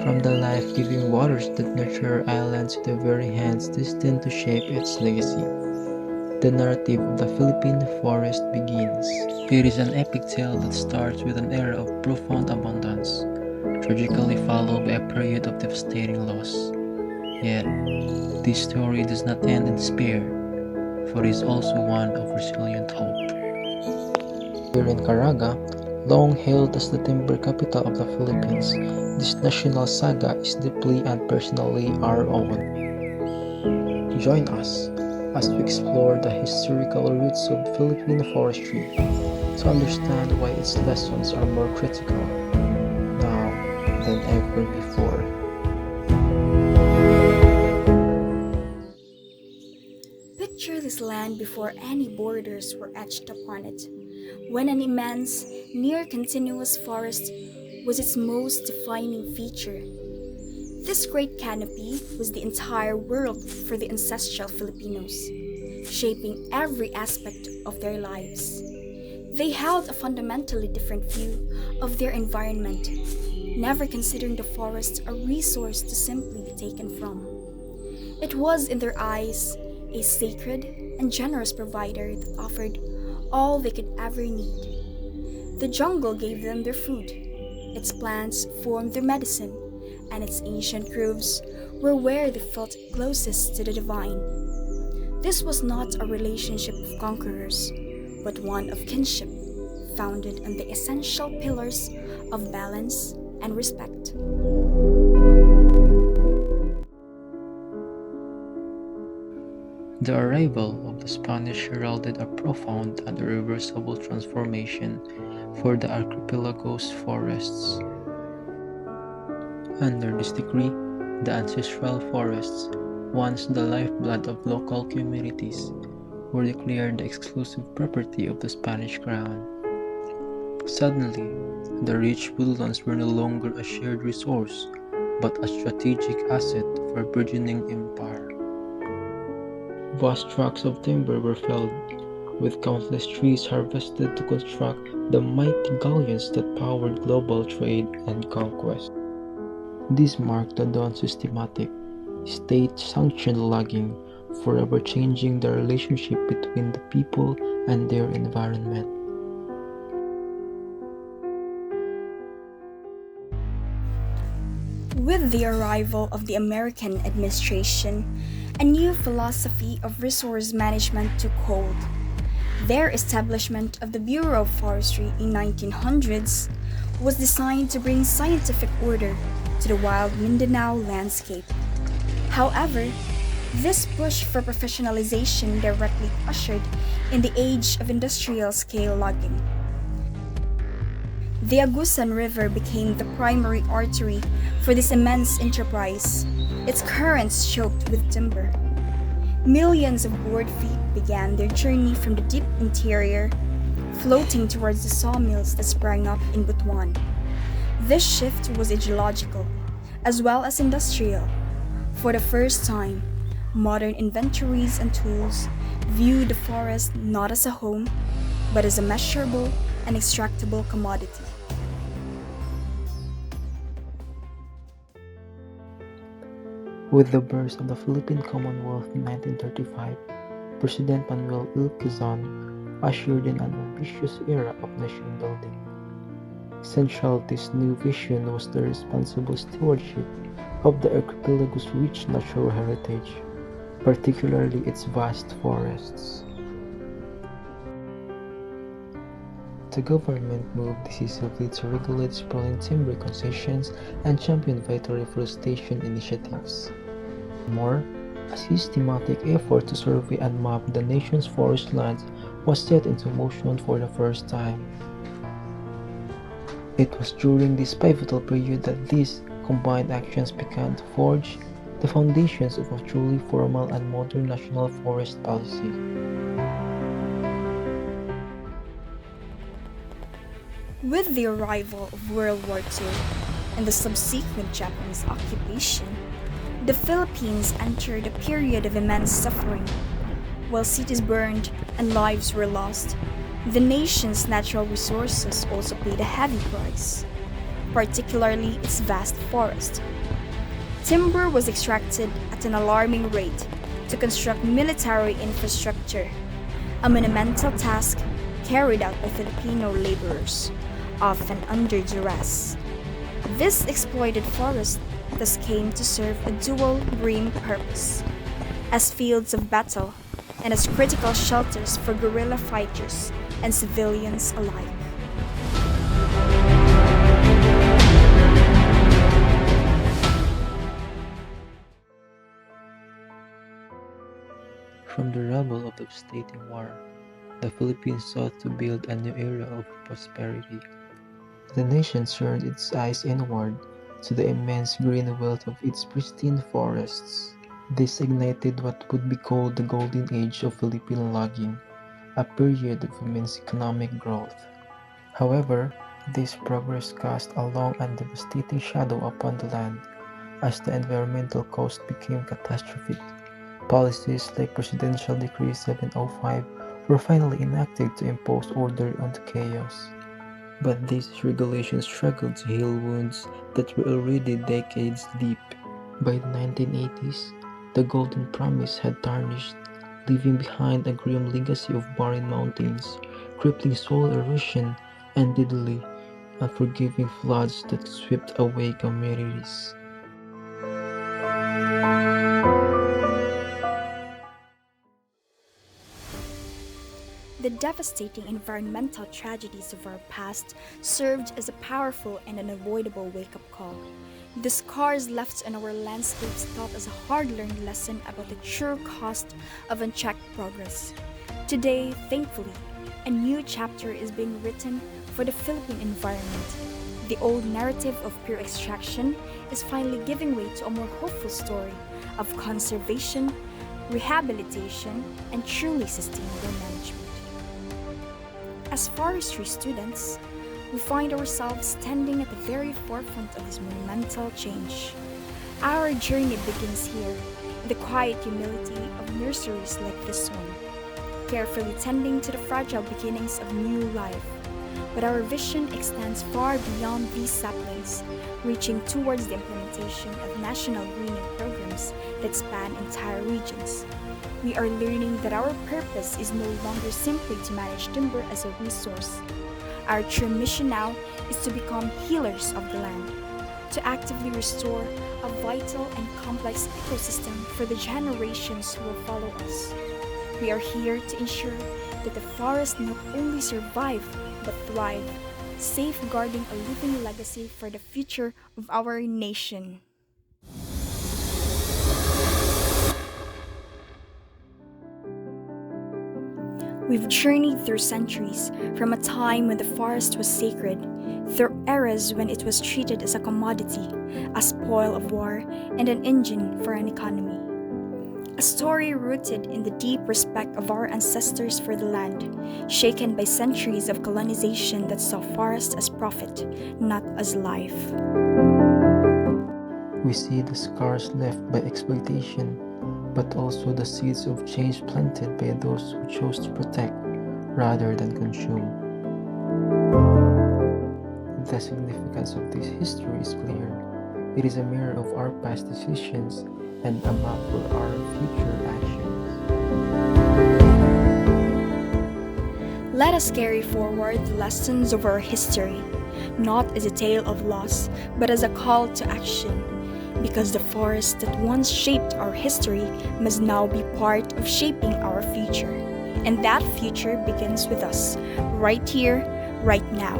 from the life-giving waters that nurture islands to the very hands destined to shape its legacy. The narrative of the Philippine forest begins. It is an epic tale that starts with an era of profound abundance, tragically followed by a period of devastating loss. Yet, this story does not end in despair, for it is also one of resilient hope. Here in Caraga, long hailed as the timber capital of the Philippines, this national saga is deeply and personally our own. Join us as we explore the historical roots of Philippine forestry to understand why its lessons are more critical now than ever before. Picture this land before any borders were etched upon it, when an immense, near continuous forest was its most defining feature. This great canopy was the entire world for the ancestral Filipinos, shaping every aspect of their lives. They held a fundamentally different view of their environment, never considering the forest a resource to simply be taken from. It was, in their eyes, a sacred and generous provider that offered all they could ever need. The jungle gave them their food, its plants formed their medicine, and its ancient groves were where they felt closest to the divine. This was not a relationship of conquerors, but one of kinship, founded on the essential pillars of balance and respect. The arrival of the Spanish heralded a profound and irreversible transformation for the archipelago's forests. Under this decree, the ancestral forests, once the lifeblood of local communities, were declared the exclusive property of the Spanish crown. Suddenly, the rich woodlands were no longer a shared resource, but a strategic asset for a burgeoning empire. Vast tracts of timber were felled, with countless trees harvested to construct the mighty galleons that powered global trade and conquest. This marked the dawn of systematic, state-sanctioned logging, forever changing the relationship between the people and their environment. With the arrival of the American administration, a new philosophy of resource management took hold. Their establishment of the Bureau of Forestry in 1900s was designed to bring scientific order to the wild Mindanao landscape. However, this push for professionalization directly ushered in the age of industrial-scale logging. The Agusan River became the primary artery for this immense enterprise, its currents choked with timber. Millions of board feet began their journey from the deep interior, floating towards the sawmills that sprang up in Butuan. This shift was ideological, as well as industrial. For the first time, modern inventories and tools viewed the forest not as a home, but as a measurable and extractable commodity. With the birth of the Philippine Commonwealth in 1935, President Manuel L. Quezon ushered in an ambitious era of nation building. Central to this new vision was the responsible stewardship of the archipelago's rich natural heritage, particularly its vast forests. The government moved decisively to regulate sprawling timber concessions and champion vital reforestation initiatives. More, a systematic effort to survey and map the nation's forest lands was set into motion for the first time. It was during this pivotal period that these combined actions began to forge the foundations of a truly formal and modern national forest policy. With the arrival of World War II and the subsequent Japanese occupation, the Philippines entered a period of immense suffering. While cities burned and lives were lost, the nation's natural resources also paid a heavy price. particularly its vast forest. Timber was extracted at an alarming rate to construct military infrastructure, a monumental task carried out by Filipino laborers, often under duress. This exploited forest thus came to serve a dual grim purpose as fields of battle and as critical shelters for guerrilla fighters and civilians alike. From the rubble of the devastating war, the Philippines sought to build a new era of prosperity. The nation turned its eyes inward to the immense green wealth of its pristine forests. This ignited what would be called the golden age of Philippine logging, a period of immense economic growth. However, this progress cast a long and devastating shadow upon the land as the environmental cost became catastrophic. Policies like Presidential Decree 705 were finally enacted to impose order on the chaos. But these regulations struggled to heal wounds that were already decades deep. By the 1980s, the Golden Promise had tarnished, leaving behind a grim legacy of barren mountains, crippling soil erosion, and deadly, unforgiving floods that swept away communities. The devastating environmental tragedies of our past served as a powerful and unavoidable wake up call. The scars left on our landscapes taught us a hard learned lesson about the true cost of unchecked progress. Today, thankfully, a new chapter is being written for the Philippine environment. The old narrative of pure extraction is finally giving way to a more hopeful story of conservation, rehabilitation, and truly sustainable management. As forestry students, we find ourselves standing at the very forefront of this monumental change. Our journey begins here, in the quiet humility of nurseries like this one, carefully tending to the fragile beginnings of new life. But our vision extends far beyond these saplings, reaching towards the implementation of national greening programs that span entire regions. We are learning that our purpose is no longer simply to manage timber as a resource. Our true mission now is to become healers of the land, to actively restore a vital and complex ecosystem for the generations who will follow us. We are here to ensure that the forest not only survive but thrive, safeguarding a living legacy for the future of our nation. We've journeyed through centuries, from a time when the forest was sacred, through eras when it was treated as a commodity, a spoil of war, and an engine for an economy. A story rooted in the deep respect of our ancestors for the land, shaken by centuries of colonization that saw forest as profit, not as life. We see the scars left by exploitation, but also the seeds of change planted by those who chose to protect rather than consume. The significance of this history is clear. It is a mirror of our past decisions and a map for our future actions. Let us carry forward the lessons of our history, not as a tale of loss, but as a call to action. Because the forest that once shaped our history must now be part of shaping our future. And that future begins with us, right here, right now.